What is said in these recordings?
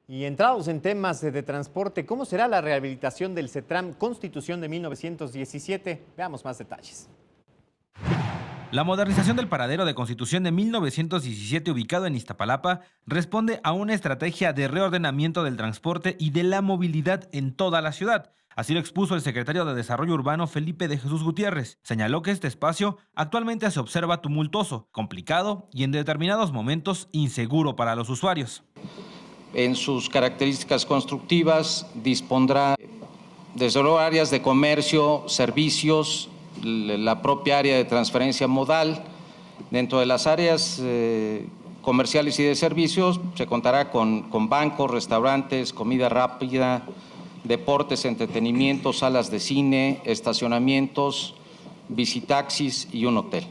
Y entrados en temas de transporte, ¿cómo será la rehabilitación del CETRAM Constitución de 1917? Veamos más detalles. La modernización del paradero de Constitución de 1917 ubicado en Iztapalapa responde a una estrategia de reordenamiento del transporte y de la movilidad en toda la ciudad. Así lo expuso el secretario de Desarrollo Urbano Felipe de Jesús Gutiérrez. Señaló que este espacio actualmente se observa tumultuoso, complicado y en determinados momentos inseguro para los usuarios. En sus características constructivas dispondrá desde luego áreas de comercio, servicios, la propia área de transferencia modal. Dentro de las áreas comerciales y de servicios se contará con bancos, restaurantes, comida rápida, deportes, entretenimiento, salas de cine, estacionamientos, visitaxis y un hotel.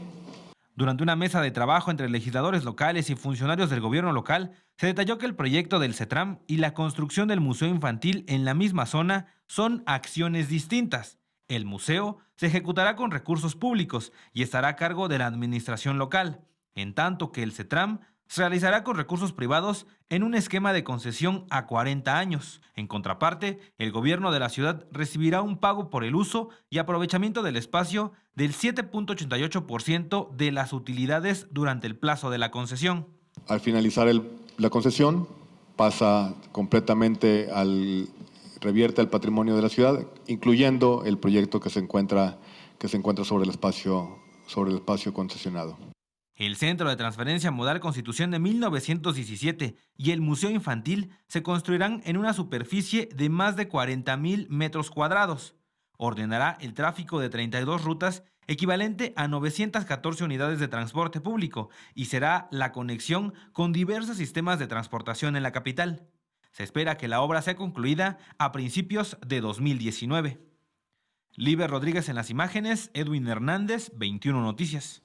Durante una mesa de trabajo entre legisladores locales y funcionarios del gobierno local, se detalló que el proyecto del CETRAM y la construcción del Museo Infantil en la misma zona son acciones distintas. El museo se ejecutará con recursos públicos y estará a cargo de la administración local, en tanto que el CETRAM se realizará con recursos privados en un esquema de concesión a 40 años. En contraparte, el gobierno de la ciudad recibirá un pago por el uso y aprovechamiento del espacio del 7.88% de las utilidades durante el plazo de la concesión. Al finalizar la concesión, pasa completamente revierte al patrimonio de la ciudad, incluyendo el proyecto que se encuentra sobre el espacio concesionado. El Centro de Transferencia Modal Constitución de 1917 y el Museo Infantil se construirán en una superficie de más de 40,000 metros cuadrados. Ordenará el tráfico de 32 rutas, equivalente a 914 unidades de transporte público, y será la conexión con diversos sistemas de transportación en la capital. Se espera que la obra sea concluida a principios de 2019. Liber Rodríguez en las imágenes, Edwin Hernández, 21 Noticias.